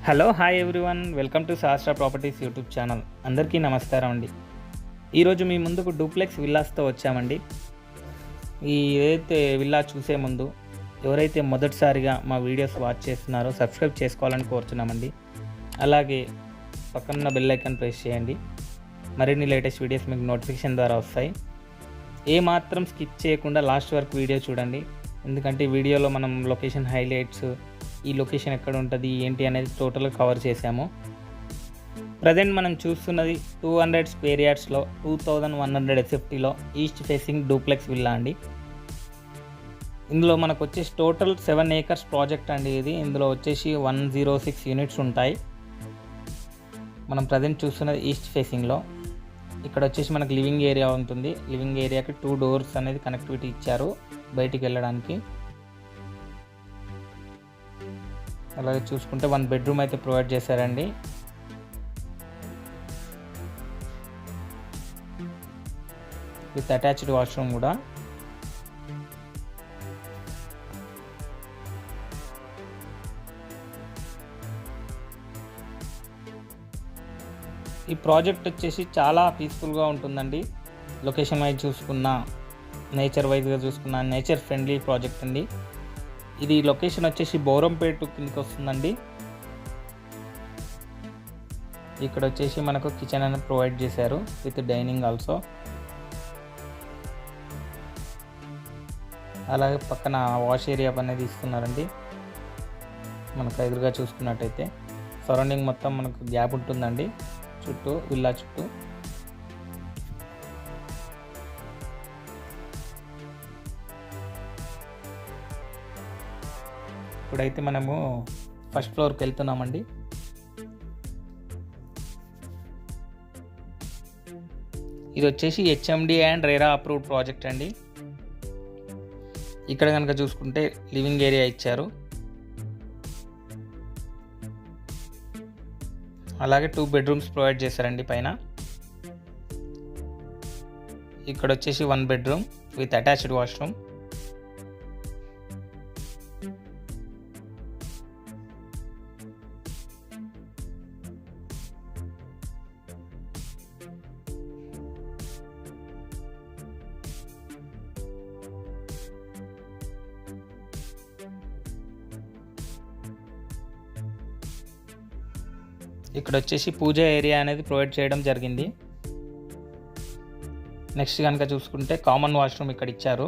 Hello hi everyone, welcome to శాస్త్ర properties YouTube channel. అందరికీ నమస్కారం అండి. ఈరోజు మీ ముందుకు డూప్లెక్స్ విల్లాస్తో వచ్చామండి. ఏదైతే విల్లా చూసే ముందు ఎవరైతే మొదటిసారిగా మా వీడియోస్ వాచ్ చేస్తున్నారో సబ్స్క్రైబ్ చేసుకోవాలని కోరుతున్నామండి. అలాగే పక్కన బెల్ ఐకాన్ ప్రెస్ చేయండి. మరిన్ని లేటెస్ట్ వీడియోస్ మీకు నోటిఫికేషన్ ద్వారా వస్తాయి. మాత్రం స్కిప్ చేయకుండా లాస్ట్ వరకు వీడియో చూడండి. ఎందుకంటే వీడియోలో మనం లొకేషన్ హైలైట్స్, ఈ లొకేషన్ ఎక్కడ ఉంటుంది ఏంటి అనేది టోటల్గా కవర్ చేసాము. ప్రజెంట్ మనం చూస్తున్నది 200 స్క్వేర్ యార్డ్స్లో 2100 SFTలో ఈస్ట్ ఫేసింగ్ డూప్లెక్స్ విల్లా అండి. ఇందులో మనకు వచ్చేసి టోటల్ 7 acres ప్రాజెక్ట్ అండి ఇది. ఇందులో వచ్చేసి 106 యూనిట్స్ ఉంటాయి. మనం ప్రజెంట్ చూస్తున్నది ఈస్ట్ ఫేసింగ్లో. ఇక్కడ వచ్చేసి మనకు లివింగ్ ఏరియా ఉంటుంది. లివింగ్ ఏరియాకి 2 doors అనేది కనెక్టివిటీ ఇచ్చారు బయటికి వెళ్ళడానికి. అలాగే చూసుకుంటే 1 bedroom అయితే ప్రొవైడ్ చేశారండి. విత్ అటాచ్డ్ వాష్రూమ్ కూడా. ఈ ప్రాజెక్ట్ వచ్చేసి చాలా పీస్ఫుల్గా ఉంటుందండి. లొకేషన్ వైజ్ చూసుకున్నా, నేచర్ వైజ్గా చూసుకున్నా నేచర్ ఫ్రెండ్లీ ప్రాజెక్ట్ అండి. ఇది లొకేషన్ వచ్చేసి బౌరంపేట కిందకి వస్తుందండి. ఇక్కడ వచ్చేసి మనకు కిచెన్ అనేది ప్రొవైడ్ చేశారు విత్ డైనింగ్ ఆల్సో. అలాగే పక్కన వాష్ ఏరియా అనేది ఇస్తున్నారండి. మనకు ఎదురుగా చూసుకున్నట్టయితే సరౌండింగ్ మొత్తం మనకు గ్యాప్ ఉంటుందండి చుట్టూ, విల్లా చుట్టూ. ఇప్పుడైతే మనము ఫస్ట్ ఫ్లోర్కి వెళ్తున్నామండి. ఇది వచ్చేసి HMD and RERA approved project అండి. ఇక్కడ కనుక చూసుకుంటే లివింగ్ ఏరియా ఇచ్చారు. అలాగే 2 bedrooms ప్రొవైడ్ చేశారండి పైన. ఇక్కడ వచ్చేసి 1 bedroom విత్ అటాచ్డ్ వాష్రూమ్. ఇక్కడ వచ్చేసి పూజ ఏరియా అనేది ప్రొవైడ్ చేయడం జరిగింది. నెక్స్ట్ కనుక చూసుకుంటే కామన్ వాష్రూమ్ ఇక్కడ ఇచ్చారు.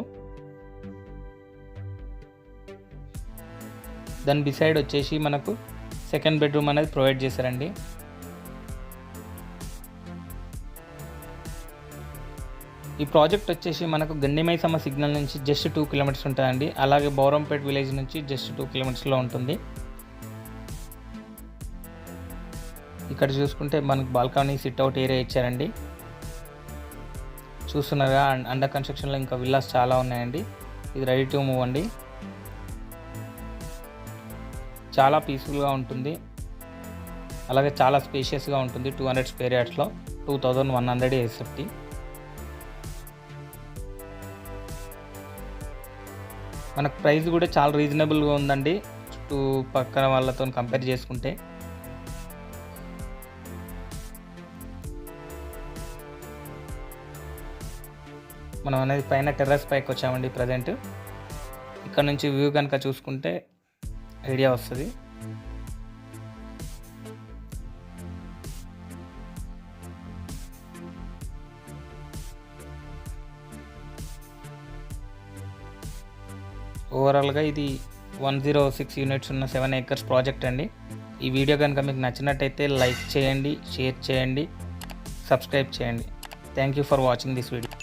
దాని బిసైడ్ వచ్చేసి మనకు 2nd bedroom అనేది ప్రొవైడ్ చేశారండి. ఈ ప్రాజెక్ట్ వచ్చేసి మనకు గండిమైసమ్మ సిగ్నల్ నుంచి జస్ట్ 2 kilometers ఉంటుందండి. అలాగే బౌరంపేట విలేజ్ నుంచి జస్ట్ 2 kilometersలో ఉంటుంది. ఇక్కడ చూసుకుంటే మనకు బాల్కనీ సిట్అవుట్ ఏరియా ఇచ్చారండి. చూస్తున్నారుగా, అండర్ కన్స్ట్రక్షన్లో ఇంకా విల్లాస్ చాలా ఉన్నాయండి. ఇది రెడీ టు మూవ్ అండి. చాలా పీస్ఫుల్గా ఉంటుంది. అలాగే చాలా స్పేషియస్గా ఉంటుంది. 200 స్క్వేర్ యార్డ్స్లో 2100 SFT. మనకు ప్రైస్ కూడా చాలా రీజనబుల్గా ఉందండి చుట్టూ పక్కన వాళ్ళతో కంపేర్ చేసుకుంటే. మనం అనేది పైన టెర్రస్ పైకి వచ్చామండి ప్రజెంట్. ఇక్కడ నుంచి వ్యూ కనుక చూసుకుంటే ఐడియా వస్తుంది. ఓవరాల్గా ఇది 106 యూనిట్స్ ఉన్న 7 acres ప్రాజెక్ట్ అండి. ఈ వీడియో కనుక మీకు నచ్చినట్టయితే లైక్ చేయండి, షేర్ చేయండి, సబ్స్క్రైబ్ చేయండి. Thank you for watching this video.